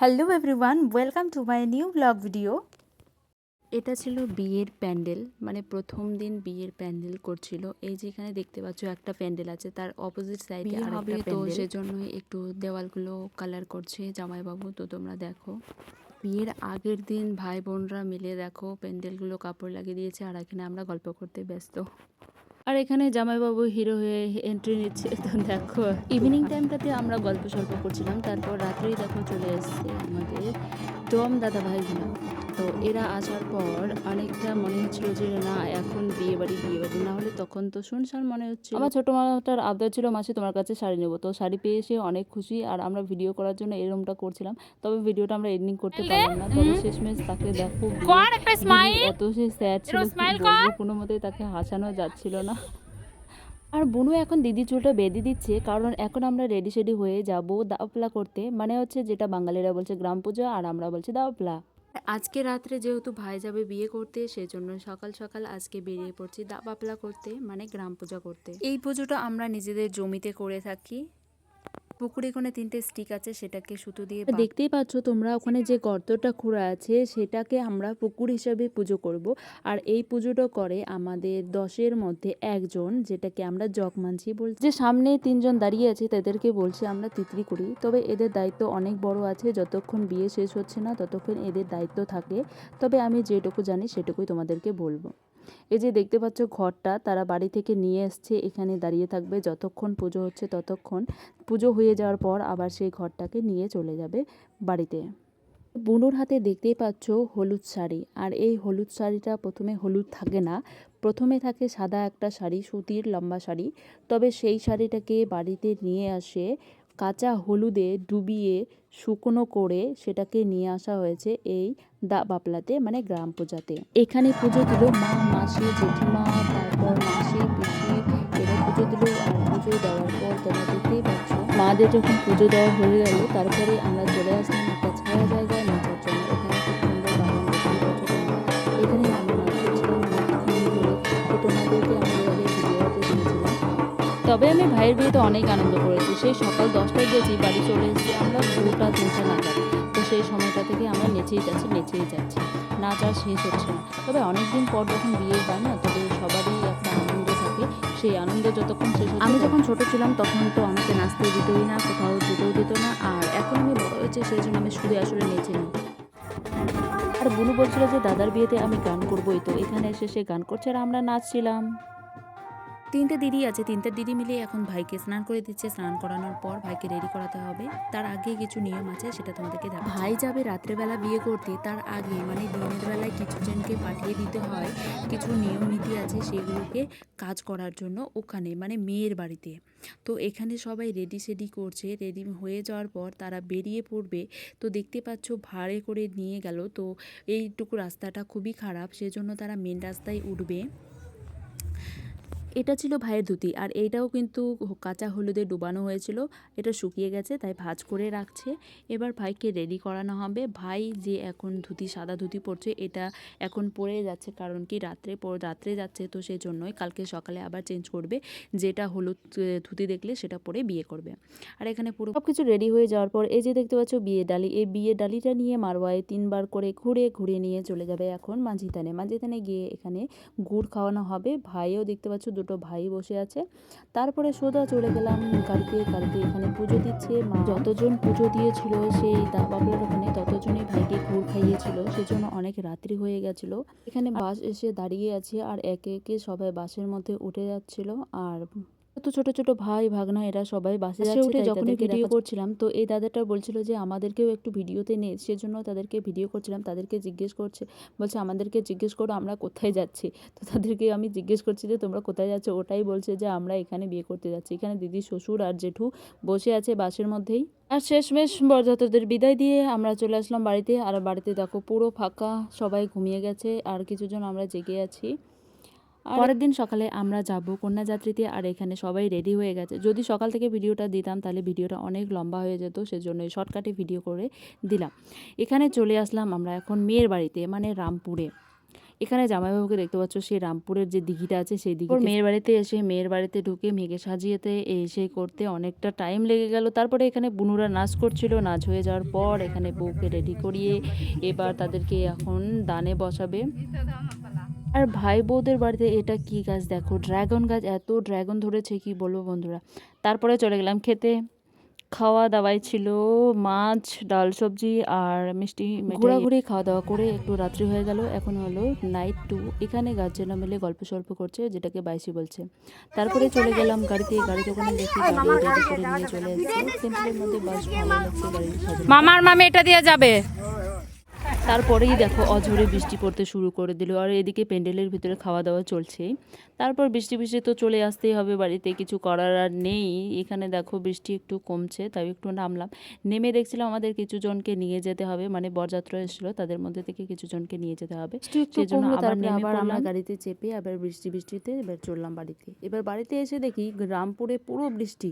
Hello everyone, welcome to my new blog video. এটা ছিল বিয়ের প্যান্ডেল, মানে প্রথম দিন বিয়ের প্যান্ডেল করছিল। এই যে এখানে দেখতে পাচ্ছ একটা প্যান্ডেল আছে, তার অপোজিট সাইডে আরেকটা প্যান্ডেল। তো সেজন্যই একটু দেওয়ালগুলো কালার করছে জামাইবাবু। তো তোমরা দেখো, বিয়ের আগের দিন ভাই বোনরা মিলে দেখো প্যান্ডেলগুলো কাপড় লাগিয়ে দিয়েছে, আর এখানে আমরা গল্প করতে ব্যস্ত। আর এখানে জামাইবাবু হিরো হয়ে এন্ট্রি নিচ্ছে। তো দেখো ইভিনিং টাইমটাতে আমরা গল্প সল্প করছিলাম, তারপর রাত্রেই দেখো চলে এসছে আমাদের দম দাদা ভাইগুলো। তো এরা আসার পর অনেকটা মনে হচ্ছিল যে না এখন বিয়ে বাড়ি না হলে তখন তো শুনশান মনে হচ্ছিল। আমার ছোটো মাটার আবদার ছিল মাসে তোমার কাছে শাড়ি নেবো, তো শাড়ি পেয়ে এসে অনেক খুশি। আর আমরা ভিডিও করার জন্য এরকমটা করছিলাম, তবে ভিডিওটা আমরা এডিটিং করতে পারলাম না। তবে শেষমেশ তাকে দেখো এত সে স্যাড ছিল, কোনো মতেই তাকে হাসানো যাচ্ছিল না। আর বুনু এখন দিদি চুলটা বেঁধে দিচ্ছে, কারণ এখন আমরা রেডি সেডি হয়ে যাব দাওপলা করতে, মানে হচ্ছে যেটা বাঙালিরা বলছে গ্রাম পুজো আর আমরা বলছি দাওপলা। আজকে রাত্রে যেহেতু ভাই যাবে বিয়ে করতে, সেজন্য সকাল সকাল আজকে বেরিয়ে পড়ছি দাওপলা করতে, মানে গ্রাম পূজা করতে। এই পুজোটা আমরা নিজেদের জমিতে করে থাকি। পুকুরে কোণে 3টে স্টিক আছে, সেটাকে সুতো দিয়ে দেখতেই পাচ্ছ তোমরা, ওখানে যে গর্তটা খোঁড়া আছে সেটাকে আমরা পুকুর হিসাবে পুজো করব। আর এই পুজোটা করে আমাদের 10-এর মধ্যে একজন, যেটাকে আমরা জগ মানছি বলছি। যে সামনে 3জন দাঁড়িয়ে আছে তাদেরকে বলছি আমরা তিতরি করি, তবে এদের দায়িত্ব অনেক বড় আছে। যতক্ষণ বিয়ে শেষ হচ্ছে না ততক্ষণ এদের দায়িত্ব থাকে, তবে আমি যেটুকু জানি সেটুকুই তোমাদেরকে বলবো। এই যে দেখতে পাচ্ছ ঘরটা তারা বাড়ি থেকে নিয়ে এসছে, এখানে দাঁড়িয়ে থাকবে যতক্ষণ পুজো হচ্ছে ততক্ষণ। পুজো হয়ে যাওয়ার পর আবার সেই ঘরটাকে নিয়ে চলে যাবে বাড়িতে। বুনুর হাতে দেখতেই পাচ্ছ হলুদ শাড়ি, আর এই হলুদ শাড়িটা প্রথমে হলুদ থাকে না, প্রথমে থাকে সাদা একটা শাড়ি, সুতির লম্বা শাড়ি। তবে সেই শাড়িটাকে বাড়িতে নিয়ে আসে কাঁচা হলুদে ডুবিয়ে শুকনো করে সেটাকে নিয়ে আসা হয়েছে এই বাপলাতে, মানে গ্রাম পূজাতে। এখানে পুজো দিল মা, মাসি, জেঠিমা, তারপর মাসি, পিসি, এরা পুজো দিল। আর পুজো দেওয়ার পর তোমরা দেখতেই পাচ্ছ মাদের যখন পুজো দেওয়া হয়ে গেল, তারপরে আমরা চলে আসলাম একটা ছায়া জায়গায় নাচার জন্য। এখানে খুব সুন্দর বাগান দেখতেই পাচ্ছ তোমরা। এখানে আমরা নাচছিলাম অনেকক্ষণ ধরে, তো তোমাদেরকে আমি এভাবে ভিডিওতে দিয়েছিলাম। তবে আমি ভাইয়ের বিয়েতে অনেক আনন্দ করেছি। সেই সকাল 10টায় গেছি, বাড়ি চলে এসেছি আমরা 2টা-3টা নাগাদ। তো সেই সময়টা থেকে আমরা নেচেই যাচ্ছি, নাচ আর শেষ হচ্ছে না। তবে অনেকদিন পর যখন বিয়ে হয় না, তবে সবারই একটা আনন্দ থাকে, সেই আনন্দ যতক্ষণ শেষ হচ্ছে। আমি যখন ছোট ছিলাম তখন তো আমাকে নাচতে দিতই না, কোথাও যেতেও দিত না। আর এখন আমি বড় হয়েছি, সেই জন্য আমি শুধু আসলে নেচে নিই। আর বুনু বলছিল যে দাদার বিয়েতে আমি গান করবোই, তো এখানে এসে সে গান করছে আর আমরা নাচছিলাম। 3টে দিদি আছে, 3টে দিদি মিলে এখন ভাইকে স্নান করে দিচ্ছে। স্নান করানোর পর ভাইকে রেডি করাতে হবে, তার আগে কিছু নিয়ম আছে সেটা তোমাদেরকে দেখাচ্ছি। ভাই যাবে রাত্রেবেলা বিয়ে করতে, তার আগে মানে দিনের বেলায় কিছু জনকে পাঠিয়ে দিতে হয়, কিছু নিয়ম নীতি আছে সেগুলোকে কাজ করার জন্য ওখানে, মানে মেয়ের বাড়িতে। তো এখানে সবাই রেডি সেডি করছে, রেডি হয়ে যাওয়ার পর তারা বেরিয়ে পড়বে। তো দেখতে পাচ্ছ ভাড়ে করে নিয়ে গেল, তো এইটুকু রাস্তাটা খুবই খারাপ, সেজন্য তারা মেন রাস্তায় উঠবে। এটা ছিল ভাইয়ের ধুতি, আর এইটাও কিন্তু কাঁচা হলুদে ডুবানো হয়েছিল, এটা শুকিয়ে গেছে তাই ভাঁজ করে রাখছে। এবার ভাইকে রেডি করানো হবে। ভাই যে এখন ধুতি, সাদা ধুতি পরছে, এটা এখন পরে যাচ্ছে, কারণ কি রাত্রে যাচ্ছে, তো সেই জন্যই কালকে সকালে আবার চেঞ্জ করবে। যেটা হলুদ ধুতি দেখলে সেটা পরে বিয়ে করবে। আর এখানে পুরো সব কিছু রেডি হয়ে যাওয়ার পর এই যে দেখতে পাচ্ছ বিয়ে ডালি, এই বিয়ে ডালিটা নিয়ে মারওয়ায় 3বার করে ঘুরে নিয়ে চলে যাবে এখন মাঝিথানে গিয়ে এখানে গুড় খাওয়ানো হবে। ভাইও দেখতে পাচ্ছ 2টো ভাই বসে আছে। তারপরে সোজা চলে গেলাম গাড়িতে এখানে পুজো দিচ্ছে মা। যতজন পুজো দিয়েছিল সেই বাবলার ওখানে, ততজনই ভাইকে গুড় খাইয়েছিল, সেজন্য অনেক রাত্রি হয়ে গেছিল। এখানে বাস এসে দাঁড়িয়ে আছে, আর একে একে সবাই বাসের মধ্যে উঠে যাচ্ছিল। আর তো ছোট ছোট ভাই ভাগনা এরা সবাই বাসে উঠে যখনই ভিডিও করছিলাম, তো এই দাদাটা বলছিল যে আমাদেরকেও একটু ভিডিওতে নে, সেজন্য তাদেরকে ভিডিও করছিলাম। তাদেরকে জিজ্ঞেস করছে, বলছে আমাদেরকে জিজ্ঞেস করো আমরা কোথায় যাচ্ছি। তো তাদেরকে আমি জিজ্ঞেস করছি যে তোমরা কোথায় যাচ্ছ, ওটাই বলছে যে আমরা এখানে বিয়ে করতে যাচ্ছি। এখানে দিদি, শ্বশুর আর জেঠু বসে আছে বাসের মধ্যেই। আর শেষমেশ বরযাত্রীদের বিদায় দিয়ে আমরা চলে আসলাম বাড়িতে। আর বাড়িতে দেখো পুরো ফাঁকা, সবাই ঘুমিয়ে গেছে, আর কিছুজন আমরা জেগে আছি। পরের দিন সকালে আমরা যাব কন্যাযাত্রীতে, আর এখানে সবাই রেডি হয়ে গেছে। যদি সকাল থেকে ভিডিওটা দিতাম তাহলে ভিডিওটা অনেক লম্বা হয়ে যেত, সেজন্যই শর্টকাটে ভিডিও করে দিলাম। এখানে চলে আসলাম আমরা এখন মেয়ের বাড়িতে, মানে রামপুরে। এখানে জামাইবাবুকে দেখতে পাচ্ছ, সেই রামপুরের যে দিঘিটা আছে সেই দিঘি মেয়ের বাড়িতে এসে মেয়ের বাড়িতে ঢুকে মেয়েকে সাজিয়েতে এসে করতে অনেকটা টাইম লেগে গেল। তারপরে এখানে বুনুরা নাচ করছিল, নাচ হয়ে যাওয়ার পর এখানে বউকে রেডি করিয়ে এবার তাদেরকে এখন দানে বসাবে। আর ভাই বউদের বাড়িতে এটা কি গাছ দেখো, ড্রাগন গাছ, এত ড্রাগন ধরেছে কি বলবো বন্ধুরা। তারপরে চলে গেলাম খেতে। খাওয়া দাওয়াই ছিল মাছ, ডাল, সবজি আর মিষ্টি। ঘোরাঘুরি খাওয়া দাওয়া করে একটু রাত্রি হয়ে গেল। এখন হলো নাইট 2। এখানে গার্জেনরা মিলে গল্প সল্প করছে, যেটাকে বাইশি বলছে। তারপরে চলে গেলাম গাড়িতে। গাড়িতে ওখানে দেখি গাড়ি রেডি করে নিয়ে চলে এসেছে। সিম্পলের মধ্যে বাস ভালো লাগছে গাড়ি সাজানো। মামার মামে এটা দিয়ে যাবে। তারপরেই দেখো অঝরে বৃষ্টি পড়তে শুরু করে দিল। আর এদিকে প্যান্ডেলের ভিতরে খাওয়া দাওয়া চলছে। তারপর বৃষ্টি বৃষ্টি তো চলে আসতেই হবে বাড়িতে, কিছু করার আর নেই। এখানে দেখো বৃষ্টি একটু কমছে, তাই একটু নামলাম। নেমে দেখছিলাম আমাদের কিছু জনকে নিয়ে যেতে হবে, মানে বরযাত্রা এসেছিল তাদের মধ্যে থেকে কিছু জনকে নিয়ে যেতে হবে। সেই জন্য আবার নেমে পড়লাম গাড়িতে চেপে। আবার বৃষ্টিতে এবার চললাম বাড়িতে। এবার বাড়িতে এসে দেখি রামপুরে পুরো বৃষ্টি,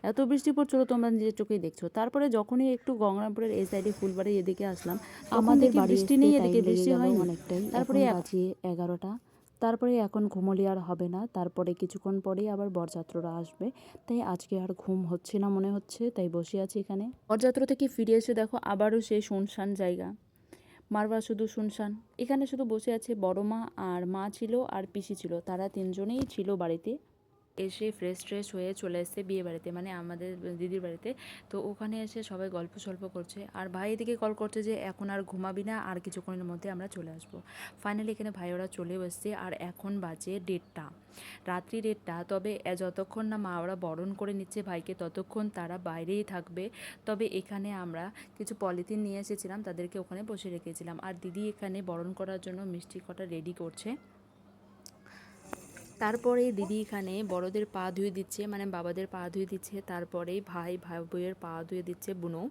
এত বৃষ্টি পড়ছিল তোমরা নিজের চোখেই দেখছো। তারপরে যখনই একটু গঙ্গারামপুরের এই সাইডে ফুলবাড়ি এদিকে আসলাম, আমাদের বৃষ্টি নেই, এদিকে বৃষ্টি হয়নি অনেকটাই। তারপরে বাজে 11টা। তারপরে এখন ঘুমোলি আর হবে না, তারপরে কিছুক্ষণ পরেই আবার বরযাত্ররা আসবে। তাই আজকে আর ঘুম হচ্ছে না মনে হচ্ছে, তাই বসে আছি এখানে। বরযাত্রা থেকে ফিরে এসে দেখো আবারও সেই শুনশান জায়গা, মারবা শুধু শুনশান। এখানে শুধু বসে আছে বড় মা, আর মা ছিল আর পিসি ছিল, তারা তিনজনেই ছিল বাড়িতে। এসে ফ্রেশ হয়ে চলে এসেছে বিয়ে বাড়িতে, মানে আমাদের দিদির বাড়িতে। তো ওখানে এসে সবাই গল্প সল্প করছে। আর ভাই এদিকে কল করছে যে এখন আর ঘুমাবি না, আর কিছুক্ষণের মধ্যে আমরা চলে আসবো। ফাইনালি এখানে ভাই ওরা চলেও এসছে। আর এখন বাজে 1:30, রাত্রি 1:30। তবে যতক্ষণ না মা ওরা বরণ করে নিচ্ছে ভাইকে, ততক্ষণ তারা বাইরেই থাকবে। তবে এখানে আমরা কিছু পলিথিন নিয়ে এসেছিলাম, তাদেরকে ওখানে বসে রেখেছিলাম। আর দিদি এখানে বরণ করার জন্য মিষ্টি কটা রেডি করছে। তারপরে দিদি এখানে বড়দের পা ধুয়ে দিচ্ছে, মানে বাবাদের পা ধুয়ে দিচ্ছে। তারপরেই ভাই বউয়ের পা ধুয়ে দিচ্ছে বুনো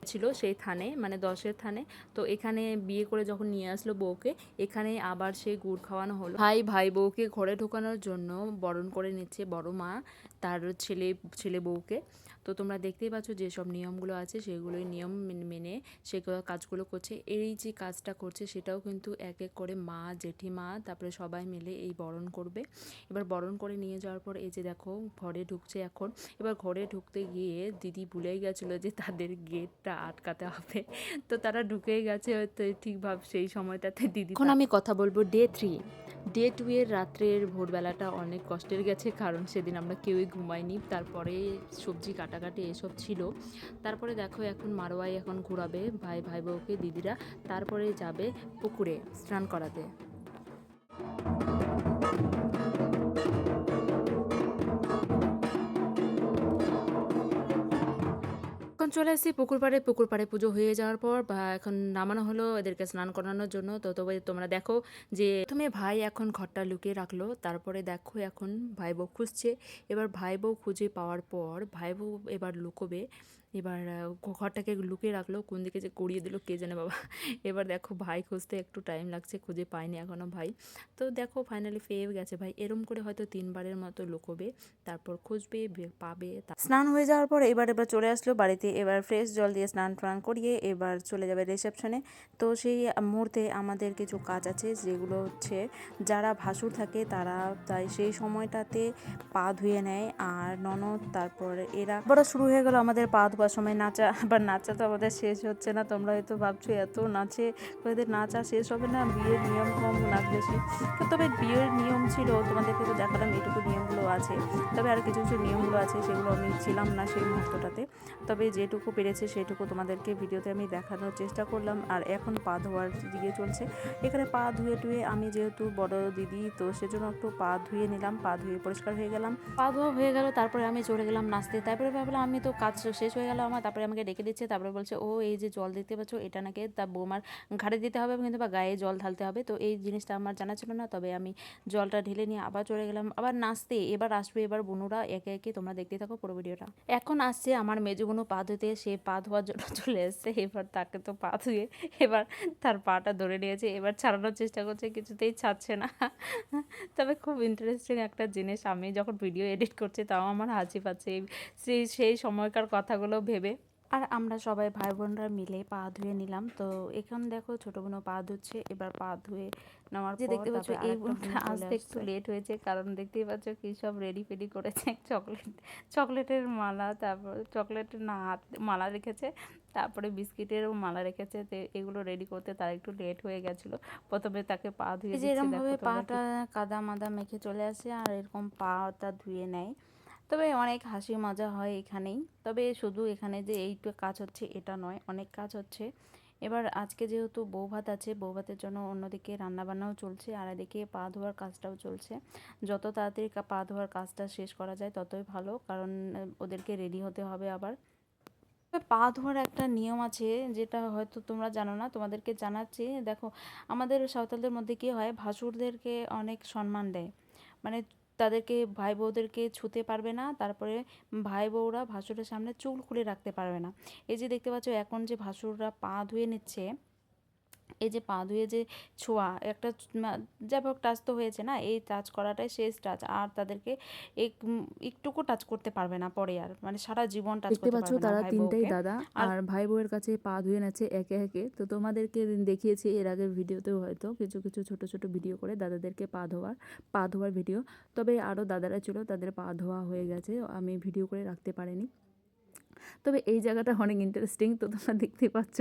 ছিল সেই থানে, মানে 10-এর থানে। তো এখানে বিয়ে করে যখন নিয়ে আসলো বউকে, এখানে আবার সেই গুড় খাওয়ানো হলো। ভাই বউকে ঘরে ঢোকানোর জন্য বরণ করে নিচ্ছে বড় মা তার ছেলে বউকে। তো তোমরা দেখতেই পাচ্ছ যেসব নিয়মগুলো আছে সেগুলোই নিয়ম মেনে সে কাজগুলো করছে। এই যে কাজটা করছে সেটাও কিন্তু এক এক করে মা, জেঠিমা, তারপরে সবাই মিলে এই বরণ করবে। এবার বরণ করে নিয়ে যাওয়ার পর এই যে দেখো ঘরে ঢুকছে এখন। এবার ঘরে ঢুকতে গিয়ে দিদি ভুলেই গেছিলো যে তাদের গেটটা আটকাতে হবে। তো তারা ঢুকেই গেছে হয়তো ঠিকভাবে সেই সময়টাতে দিদি। এখন আমি কথা বলবো ডে 3। ডে 2 এর রাত্রের ভোরবেলাটা অনেক কষ্টের গেছে, কারণ সেদিন আমরা কেউই ঘুমাইনি। তারপরে সবজি কাটাকাটি এসব ছিল। তারপরে দেখো এখন মারোয়াই এখন ঘোরাবে ভাই বউকে দিদিরা, তারপরে যাবে পুকুরে স্নান করাতে। এখন চলে এসেছি পুকুর পাড়ে পুজো হয়ে যাওয়ার পর এখন নামানো হলো এদেরকে স্নান করানোর জন্য। তো তবে তোমরা দেখো যে প্রথমে ভাই এখন ঘরটা লুকিয়ে রাখলো, তারপরে দেখো এখন ভাই বউ খুঁজছে। এবার ভাই বউ খুঁজে পাওয়ার পর ভাই বউ এবার লুকোবে। এবার ঘরটাকে লুকিয়ে রাখলো, কোন দিকে যে গড়িয়ে দিল কে জানে বাবা। এবার দেখো ভাই খুঁজতে একটু টাইম লাগছে, খুঁজে পায়নি এখনও ভাই। তো দেখো ফাইনালি পেয়ে গেছে ভাই। এরম করে হয়তো 3বারের মতো লুকোবে, তারপর খুঁজবে, পাবে। স্নান হয়ে যাওয়ার পর এবার চলে আসলো বাড়িতে। এবার ফ্রেশ জল দিয়ে স্নান টান করিয়ে এবার চলে যাবে রিসেপশনে। তো সেই মুহূর্তে আমাদের কিছু কাজ আছে, যেগুলো হচ্ছে যারা ভাসুর থাকে তারা তাই সেই সময়টাতে পা ধুয়ে নেয়। আর ননদ তারপর এরা বড় শুরু হয়ে গেল আমাদের পা ধোয়ার সময় নাচা। আবার নাচা তো আমাদের শেষ হচ্ছে না, তোমরা হয়তো ভাবছো এত নাচে ওদের নাচা শেষ হবে না, বিয়ের নিয়ম কম নাচ বেশি। তবে বিয়ের নিয়ম ছিল, তোমাদেরকে তো দেখালাম এইটুকু নিয়মগুলো আছে। তবে আর কিছু নিয়মগুলো আছে সেগুলো আমি ছিলাম না সেই মুহূর্তটাতে। তবে যেটুকু পেরেছে সেটুকু তোমাদেরকে ভিডিওতে আমি দেখানোর চেষ্টা করলাম। আর এখন পা ধোয়ার দিকে চলছে। এখানে পা ধুয়ে আমি যেহেতু বড় দিদি, তো সেজন্য একটু পা ধুয়ে নিলাম, পা ধুয়ে পরিষ্কার হয়ে গেলাম। পা ধোয়া হয়ে গেল, তারপরে আমি চলে গেলাম নাচতে। তারপরে ভাবলাম আমি তো কাজ শেষ হয়ে গেল আমার, তারপরে আমাকে ডেকে দিচ্ছে। তারপরে বলছে ও এই যে জল দেখতে পাচ্ছ এটা নাকি তা বৌমার ঘাড়ে দিতে হবে, কিন্তু বা গায়ে জল ঢালতে হবে। তো এই জিনিসটা আমার জানা ছিল না, তবে আমি জলটা ঢেলে নিয়ে আবার চলে গেলাম আবার নাচতে। এবার আসবে এবার বোনুরা একে একে, তোমরা দেখতে থাকো পুরো ভিডিওটা। এখন আসছে আমার মেজো বোনু পা ধুতে, সে পা ধোয়ার জন্য চলে এসছে। এবার তাকে তো পা ধুয়ে এবার তার পাটা ধরে নিয়েছে, এবার ছাড়ানোর চেষ্টা করছে, কিছুতেই ছাড়ছে না। তবে খুব ইন্টারেস্টিং একটা জিনিস, আমি যখন ভিডিও এডিট করছি তাও আমার হাসি পাচ্ছে সেই সময়কার কথাগুলো ভেবে। আর আমরা সবাই ভাই বোনরা মিলে পা ধুয়ে নিলাম। তো এখন দেখো ছোট বোনও পা ধুচ্ছে। এবার পা ধুয়ে নেওয়ার পর দেখতে পাচ্ছ এই বোনটা আসতে একটু লেট হয়েছে, কারণ দেখতেই পাচ্ছ কি সব রেডি ফেডি করেছে। চকলেটের মালা, তারপর চকলেটের না হাত মালা রেখেছে, তারপরে বিস্কিটেরও মালা রেখেছে। তো এগুলো রেডি করতে তার একটু লেট হয়ে গেছিলো। প্রথমে তাকে পা ধুয়ে দিচ্ছে, এরকমভাবে পাটা কাদা মাদা মেখে চলে আসে আর এরকম পাটা ধুয়ে নেয়। তবে অনেক হাসি মজা হয় এখানেই। তবে শুধু এখানে যে এইটু কাজ হচ্ছে এটা নয়, অনেক কাজ হচ্ছে। এবার আজকে যেহেতু বউ ভাত আছে, বউ ভাতের জন্য অন্যদিকে রান্নাবান্নাও চলছে আর এদিকে পা ধোয়ার কাজটাও চলছে। যত তাড়াতাড়ি পা ধোয়ার কাজটা শেষ করা যায় ততই ভালো, কারণ ওদেরকে রেডি হতে হবে আবার। পা ধোয়ার একটা নিয়ম আছে যেটা হয়তো তোমরা জানো না, তোমাদেরকে জানাচ্ছি। দেখো, আমাদের সাঁওতালদের মধ্যে কী হয়, ভাসুরদেরকে অনেক সম্মান দেয়। মানে তাদেরকে ভাই বউদেরকে ছুতে পারবে না, তারপরে ভাই বউরা ভাসুরের সামনে চুল খুলে রাখতে পারবে না। এই যে দেখতে পাচ্ছ এখন যে ভাসুররা পা ধুয়ে নিচ্ছে, এই যে পা ধুয়ে যে ছোঁয়া একটা যাই হোক টাচ তো হয়েছে না, এই টাচ করাটাই শেষ টাচ। আর তাদেরকে একটুকু টাচ করতে পারবে না পরে, আর মানে সারা জীবন টাচ করতে পারবে না তারা ভাই তিনটাই বউকে। দাদা আর ভাই বউয়ের কাছে পা ধুয়ে নেছে একে একে। তো তোমাদেরকে দেখিয়েছি এর আগের ভিডিওতেও, হয়তো কিছু কিছু ছোট ছোট ভিডিও করে দাদাদেরকে পা ধোয়ার ভিডিও। তবে আরও দাদারা ছিল, তাদের পা ধোয়া হয়ে গেছে, আমি ভিডিও করে রাখতে পারিনি। তবে এই জায়গাটা অনেক ইন্টারেস্টিং। তো তোমরা দেখতে পাচ্ছ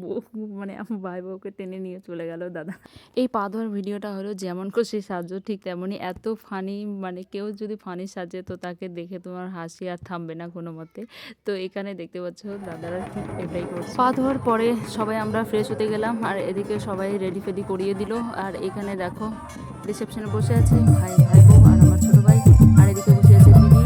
বউ মানে আমার ভাই বউকে টেনে নিয়ে চলে গেল দাদা। এই পা ধোয়ার ভিডিওটা হলো যেমন খুশি সাজো ঠিক তেমনই এত ফানি, মানে কেউ যদি ফানি সাজে তো তাকে দেখে তোমার হাসি আর থামবে না কোনো মতে। তো এখানে দেখতে পাচ্ছ দাদারা ঠিক এটাই করছে। পা ধোয়ার পরে সবাই আমরা ফ্রেশ হতে গেলাম আর এদিকে সবাই রেডি ফেডি করিয়ে দিল। আর এখানে দেখো রিসেপশনে বসে আছে ভাই বউ আর আমার ছোটো ভাই, আর এদিকে বসে আছে দিদি।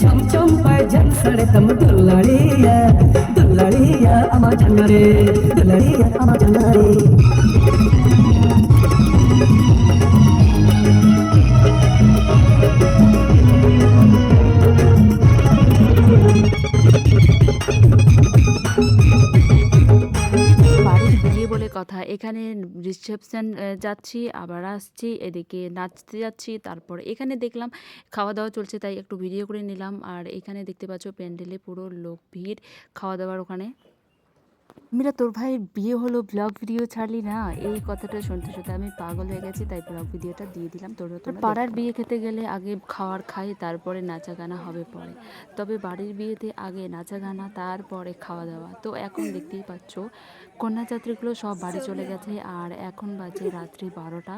छम छम पाय झन सड़े तम दुल्लड़िया दुल्लड़िया अमा जनरे दुल्लड़िया अमा जनरे বাড়ির বিয়ে বলে কথা, এখানে রিসেপশন যাচ্ছি আবার আসছি, এদিকে নাচতে যাচ্ছি, তারপর এখানে দেখলাম খাওয়া দাওয়া চলছে তাই একটু ভিডিও করে নিলাম। আর এখানে দেখতে পাচ্ছ প্যান্ডেলে পুরো লোক ভিড় খাওয়া দাওয়ার ওখানে। মেরা তোর ভাইয়ের বিয়ে হলো, ব্লগ ভিডিও ছাড়লি না, এই কথাটা শুনতে শুনতে আমি পাগল হয়ে গেছি, তাই ব্লগ ভিডিওটা দিয়ে দিলাম। তোরা পাড়ার বিয়ে খেতে গেলে আগে খাওয়ার খাই, তারপরে নাচা গানা হবে পরে। তবে বাড়ির বিয়েতে আগে নাচা গানা, তারপরে খাওয়া দাওয়া। তো এখন দেখতেই পাচ্ছ কন্যাযাত্রীগুলো সব বাড়ি চলে গেছে আর এখন বাজে রাত্রি 12টা।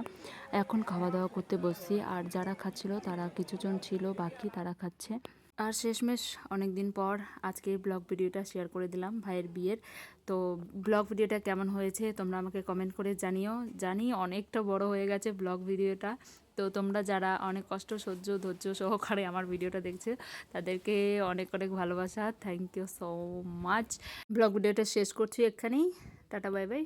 এখন খাওয়া দাওয়া করতে বসছি আর যারা খাচ্ছিল তারা কিছুজন ছিল বাকি, তারা খাচ্ছে। আর শেষমেশ অনেক দিন পর আজকের ব্লগ ভিডিওটা শেয়ার করে দিলাম ভাইয়ের বিয়ের। তো ব্লগ ভিডিওটা কেমন হয়েছে তোমরা আমাকে কমেন্ট করে জানিও। জানি অনেকটা বড় হয়ে গেছে ব্লগ ভিডিওটা, তো তোমরা যারা অনেক কষ্ট সহ্য ধৈর্য সহকারে আমার ভিডিওটা দেখছো তাদেরকে অনেক অনেক ভালোবাসা, thank you so much. Blog ভিডিওটা শেষ করছি এখানেই, টাটা বাই বাই।